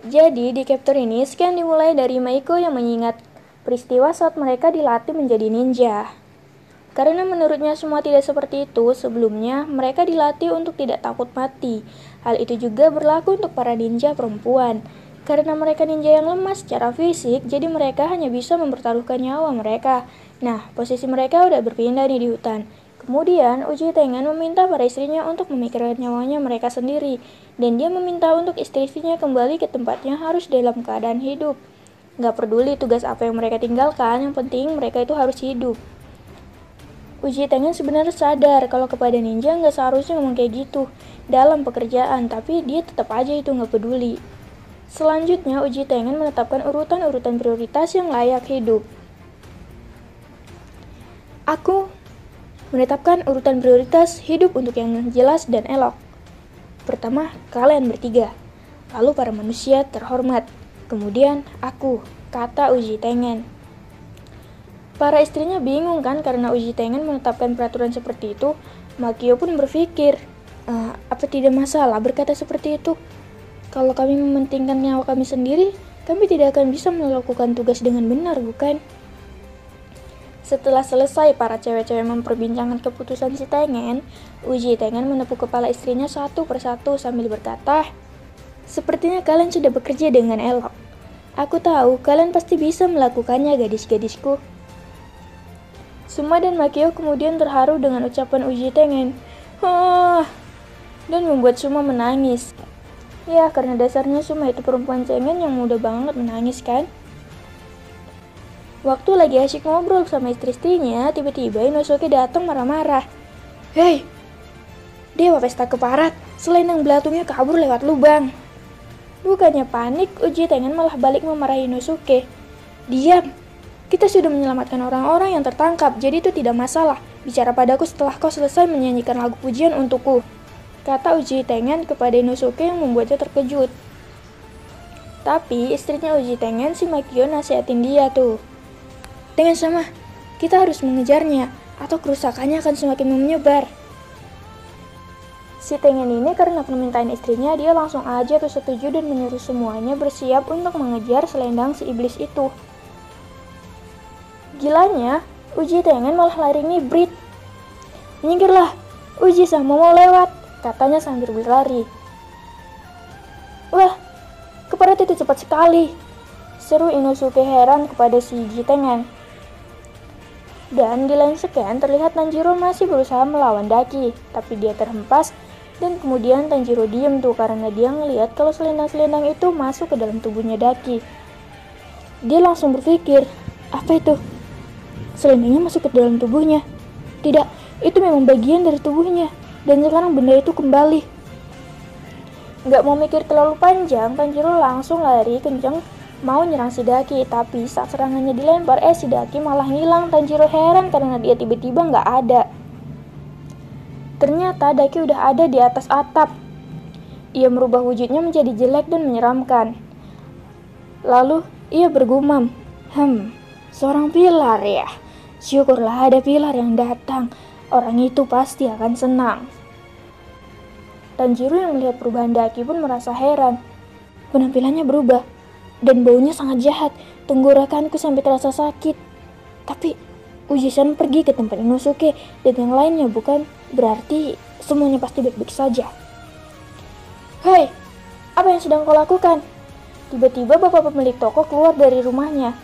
Jadi di chapter ini scan dimulai dari Maiko yang mengingat peristiwa saat mereka dilatih menjadi ninja. Karena menurutnya semua tidak seperti itu, sebelumnya mereka dilatih untuk tidak takut mati. Hal itu juga berlaku untuk para ninja perempuan. Karena mereka ninja yang lemah secara fisik, jadi mereka hanya bisa mempertaruhkan nyawa mereka. Nah, posisi mereka udah berpindah nih di hutan. Kemudian, Uji Tengen meminta para istrinya untuk memikirkan nyawanya mereka sendiri, dan dia meminta untuk istri-istrinya kembali ke tempatnya harus dalam keadaan hidup. Gak peduli tugas apa yang mereka tinggalkan, yang penting mereka itu harus hidup. Uji Tengen sebenarnya sadar kalau kepada ninja gak seharusnya ngomong kayak gitu dalam pekerjaan, tapi dia tetap aja itu gak peduli. Selanjutnya, Uji Tengen menetapkan urutan-urutan prioritas yang layak hidup. Aku menetapkan urutan prioritas hidup untuk yang jelas dan elok. Pertama, kalian bertiga. Lalu para manusia terhormat. Kemudian aku, kata Uji Tengen. Para istrinya bingung kan karena Uji Tengen menetapkan peraturan seperti itu. Makio pun berpikir, apa tidak masalah berkata seperti itu? Kalau kami mementingkan nyawa kami sendiri, kami tidak akan bisa melakukan tugas dengan benar, bukan? Setelah selesai para cewek-cewek memperbincangkan keputusan si Tengen, Uji Tengen menepuk kepala istrinya satu persatu sambil berkata, sepertinya kalian sudah bekerja dengan elok. Aku tahu kalian pasti bisa melakukannya, gadis-gadisku. Suma dan Makio kemudian terharu dengan ucapan Uji Tengen. Dan membuat Suma menangis. Ya, karena dasarnya Suma itu perempuan cengen yang mudah banget menangis kan? Waktu lagi asyik ngobrol sama istri-istrinya, tiba-tiba Inosuke datang marah-marah. Hei, dewa pesta keparat, selendang belatungnya kabur lewat lubang. Bukannya panik, Uji Tengen malah balik memarahi Inosuke. Diam, kita sudah menyelamatkan orang-orang yang tertangkap, jadi itu tidak masalah. Bicara padaku setelah kau selesai menyanyikan lagu pujian untukku, kata Uji Tengen kepada Inosuke yang membuatnya terkejut. Tapi istrinya Uji Tengen, si Makio, nasihatin dia tuh. Dengan sama, kita harus mengejarnya, atau kerusakannya akan semakin menyebar. Si Tengen ini karena permintaan istrinya, dia langsung aja tuh setuju dan menyuruh semuanya bersiap untuk mengejar selendang si iblis itu. Gilanya, Uji Tengen malah lari ngibrit. Menyingkirlah, Uji sama mau lewat, katanya sambil berlari. Wah, keparat itu cepat sekali, seru Inosuke heran kepada si Uji Tengen. Dan di lain scan terlihat Tanjiro masih berusaha melawan Daki, tapi dia terhempas dan kemudian Tanjiro diem tuh karena dia ngelihat kalau selendang-selendang itu masuk ke dalam tubuhnya Daki. Dia langsung berpikir, apa itu? Selendangnya masuk ke dalam tubuhnya? Tidak, itu memang bagian dari tubuhnya, dan sekarang benda itu kembali. Gak mau mikir terlalu panjang, Tanjiro langsung lari kenceng mau nyerang si Daki, tapi saat serangannya dilempar, si Daki malah ngilang. Tanjiro heran karena dia tiba-tiba gak ada. Ternyata Daki udah ada di atas atap. Ia merubah wujudnya menjadi jelek dan menyeramkan. Lalu ia bergumam, seorang pilar ya. Syukurlah ada pilar yang datang. Orang itu pasti akan senang. Tanjiro yang melihat perubahan Daki pun merasa heran. Penampilannya berubah dan baunya sangat jahat. Tenggorokanku sampai terasa sakit. Tapi Uji-san pergi ke tempat Inosuke dan yang lainnya, bukan? Berarti semuanya pasti baik-baik saja. Hei, apa yang sedang kau lakukan? Tiba-tiba bapak pemilik toko keluar dari rumahnya.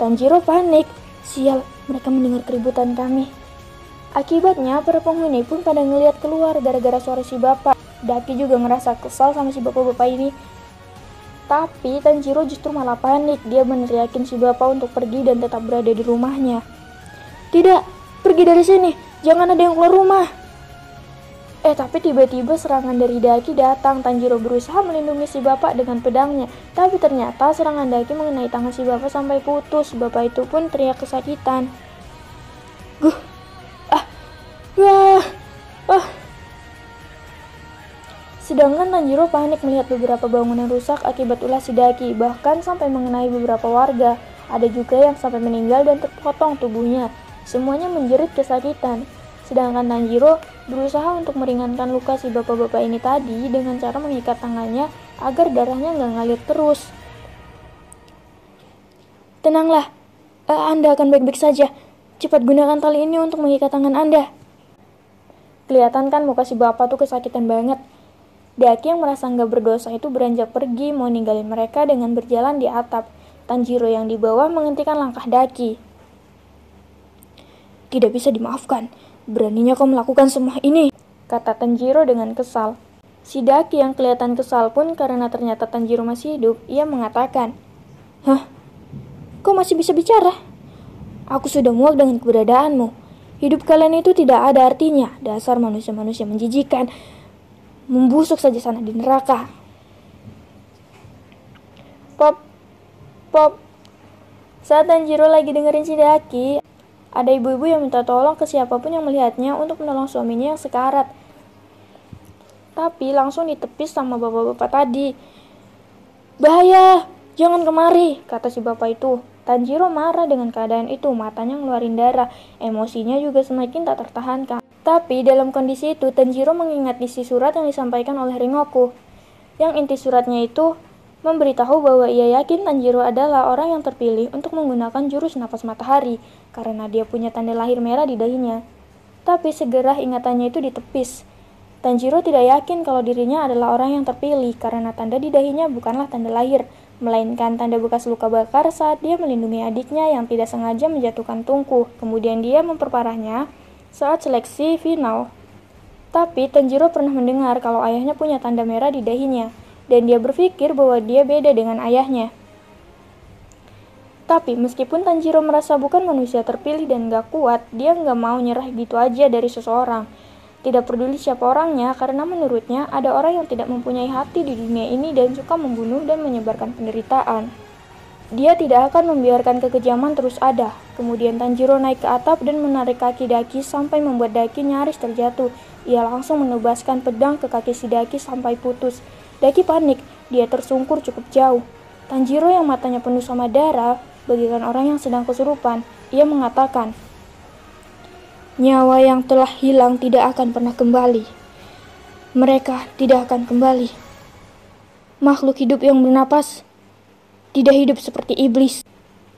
Tanjiro panik. Sial, mereka mendengar keributan kami. Akibatnya para penghuni pun pada ngelihat keluar gara-gara suara si bapak. Daki juga ngerasa kesal sama si bapak-bapak ini. Tapi Tanjiro justru malah panik. Dia meneriakin si bapak untuk pergi dan tetap berada di rumahnya. Tidak, pergi dari sini. Jangan ada yang keluar rumah. Tapi tiba-tiba serangan dari Daki datang. Tanjiro berusaha melindungi si bapak dengan pedangnya. Tapi ternyata serangan Daki mengenai tangan si bapak sampai putus. Bapak itu pun teriak kesakitan. Sedangkan Tanjiro panik melihat beberapa bangunan rusak akibat ulah si Daki, bahkan sampai mengenai beberapa warga. Ada juga yang sampai meninggal dan terpotong tubuhnya. Semuanya menjerit kesakitan. Sedangkan Tanjiro berusaha untuk meringankan luka si bapak-bapak ini tadi dengan cara mengikat tangannya agar darahnya nggak ngalir terus. Tenanglah, Anda akan baik-baik saja. Cepat gunakan tali ini untuk mengikat tangan Anda. Kelihatan kan muka si bapak tuh kesakitan banget. Daki yang merasa nggak berdosa itu beranjak pergi mau ninggalin mereka dengan berjalan di atap. Tanjiro yang di bawah menghentikan langkah Daki. Tidak bisa dimaafkan. Beraninya kau melakukan semua ini, kata Tanjiro dengan kesal. Si Daki yang kelihatan kesal pun karena ternyata Tanjiro masih hidup, ia mengatakan, "Hah? Kau masih bisa bicara? Aku sudah muak dengan keberadaanmu. Hidup kalian itu tidak ada artinya. Dasar manusia-manusia menjijikan. Membusuk saja sana di neraka." Pop, pop. Saat Tanjiro lagi dengerin si Daki, ada ibu-ibu yang minta tolong ke siapapun yang melihatnya untuk menolong suaminya yang sekarat. Tapi langsung ditepis sama bapak-bapak tadi. "Bahaya, jangan kemari," kata si bapak itu. Tanjiro marah dengan keadaan itu, matanya ngeluarin darah, emosinya juga semakin tak tertahankan. Tapi dalam kondisi itu, Tanjiro mengingat isi surat yang disampaikan oleh Rengoku. Yang inti suratnya itu memberitahu bahwa ia yakin Tanjiro adalah orang yang terpilih untuk menggunakan jurus napas matahari, karena dia punya tanda lahir merah di dahinya. Tapi segera ingatannya itu ditepis. Tanjiro tidak yakin kalau dirinya adalah orang yang terpilih, karena tanda di dahinya bukanlah tanda lahir, melainkan tanda bekas luka bakar saat dia melindungi adiknya yang tidak sengaja menjatuhkan tungku. Kemudian dia memperparahnya saat seleksi final. Tapi Tanjiro pernah mendengar kalau ayahnya punya tanda merah di dahinya, dan dia berpikir bahwa dia beda dengan ayahnya. Tapi meskipun Tanjiro merasa bukan manusia terpilih dan gak kuat, dia gak mau nyerah gitu aja dari seseorang. Tidak peduli siapa orangnya, karena menurutnya ada orang yang tidak mempunyai hati di dunia ini dan suka membunuh dan menyebarkan penderitaan. Dia tidak akan membiarkan kekejaman terus ada. Kemudian Tanjiro naik ke atap dan menarik kaki Daki sampai membuat Daki nyaris terjatuh. Ia langsung menebaskan pedang ke kaki si Daki sampai putus. Daki panik, dia tersungkur cukup jauh. Tanjiro yang matanya penuh sama darah, bagaikan orang yang sedang kesurupan, ia mengatakan, "Nyawa yang telah hilang tidak akan pernah kembali. Mereka tidak akan kembali. Makhluk hidup yang bernapas tidak hidup seperti iblis.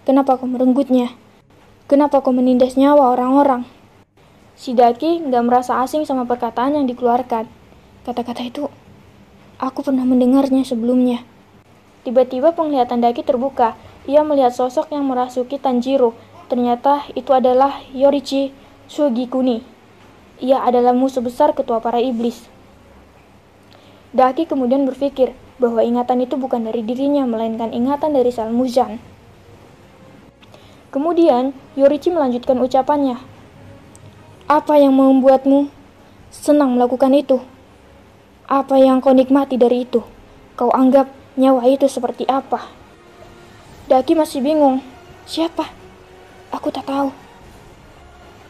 Kenapa kau merenggutnya? Kenapa kau menindas nyawa orang-orang?" Si Daki gak merasa asing sama perkataan yang dikeluarkan. Kata-kata itu, aku pernah mendengarnya sebelumnya. Tiba-tiba penglihatan Daki terbuka. Ia melihat sosok yang merasuki Tanjiro. Ternyata itu adalah Yorichi Sugikuni. Ia adalah musuh besar ketua para iblis. Daki kemudian berpikir bahwa ingatan itu bukan dari dirinya, melainkan ingatan dari Salmuzan. Kemudian Yorichi melanjutkan ucapannya. "Apa yang membuatmu senang melakukan itu? Apa yang kau nikmati dari itu? Kau anggap nyawa itu seperti apa?" Daki masih bingung. "Siapa? Aku tak tahu."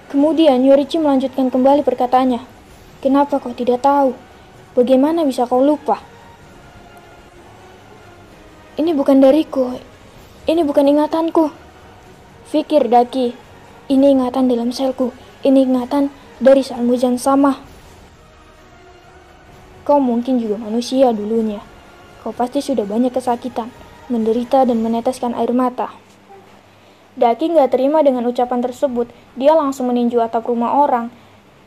Kemudian Yorichi melanjutkan kembali perkataannya. "Kenapa kau tidak tahu? Bagaimana bisa kau lupa? Ini bukan dariku. Ini bukan ingatanku." Fikir Daki. "Ini ingatan dalam selku. Ini ingatan dari Salmuzan sama. Kau mungkin juga manusia dulunya. Kau pasti sudah banyak kesakitan, menderita dan meneteskan air mata." Daki gak terima dengan ucapan tersebut. Dia langsung meninju atap rumah orang.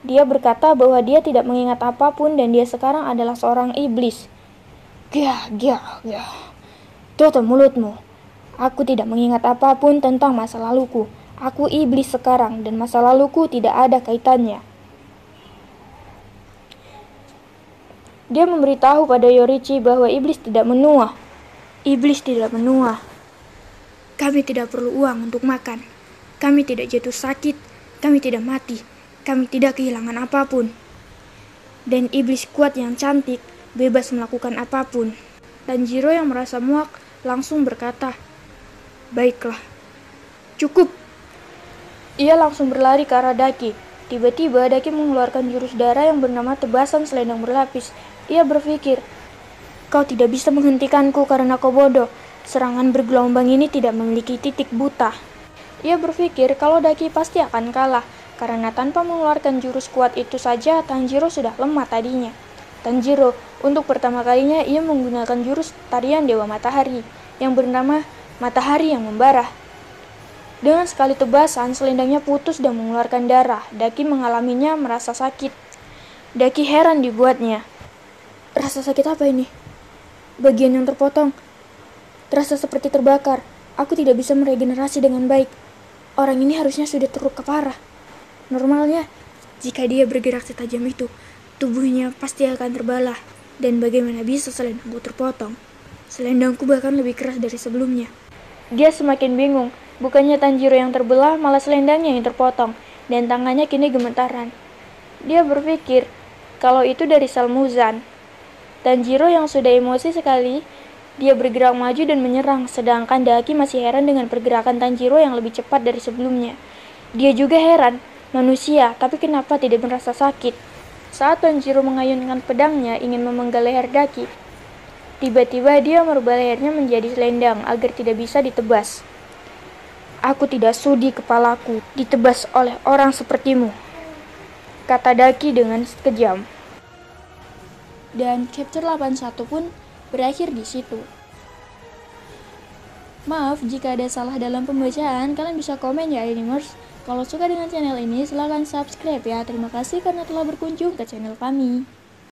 Dia berkata bahwa dia tidak mengingat apapun dan dia sekarang adalah seorang iblis. Gah. Tutup mulutmu. Aku tidak mengingat apapun tentang masa laluku. Aku iblis sekarang dan masa laluku tidak ada kaitannya. Dia memberitahu pada Yorichi bahwa iblis tidak menua. Iblis tidak menua. Kami tidak perlu uang untuk makan. Kami tidak jatuh sakit. Kami tidak mati. Kami tidak kehilangan apapun. Dan iblis kuat yang cantik, bebas melakukan apapun. Tanjiro yang merasa muak langsung berkata, "Baiklah, cukup." Ia langsung berlari ke arah Daki. Tiba-tiba Daki mengeluarkan jurus darah yang bernama tebasan selendang berlapis. Ia berpikir, "Kau tidak bisa menghentikanku karena kau bodoh. Serangan bergelombang ini tidak memiliki titik buta." Ia berpikir kalau Daki pasti akan kalah, karena tanpa mengeluarkan jurus kuat itu saja Tanjiro sudah lemah tadinya. Tanjiro. Untuk pertama kalinya ia menggunakan jurus tarian Dewa Matahari yang bernama Matahari yang Membara. Dengan sekali tebasan, selendangnya putus dan mengeluarkan darah. Daki mengalaminya merasa sakit. Daki heran dibuatnya. Rasa sakit apa ini? Bagian yang terpotong. Terasa seperti terbakar. Aku tidak bisa meregenerasi dengan baik. Orang ini harusnya sudah terluka parah. Normalnya, jika dia bergerak setajam itu, tubuhnya pasti akan terbelah. Dan bagaimana bisa selendangku terpotong? Selendangku bahkan lebih keras dari sebelumnya. Dia semakin bingung. Bukannya Tanjiro yang terbelah, malah selendangnya yang terpotong. Dan tangannya kini gemetaran. Dia berpikir kalau itu dari Salmuzan. Tanjiro yang sudah emosi sekali, dia bergerak maju dan menyerang, sedangkan Daki masih heran dengan pergerakan Tanjiro yang lebih cepat dari sebelumnya. Dia juga heran, manusia, tapi kenapa tidak merasa sakit? Saat Tanjiro mengayunkan pedangnya ingin memenggal leher Daki, tiba-tiba dia merubah lehernya menjadi selendang agar tidak bisa ditebas. Aku tidak sudi kepalaku ditebas oleh orang sepertimu, kata Daki dengan kejam. Dan chapter 81 pun berakhir di situ. Maaf jika ada salah dalam pembacaan, kalian bisa komen ya Animers. Kalau suka dengan channel ini silahkan subscribe ya. Terima kasih karena telah berkunjung ke channel kami.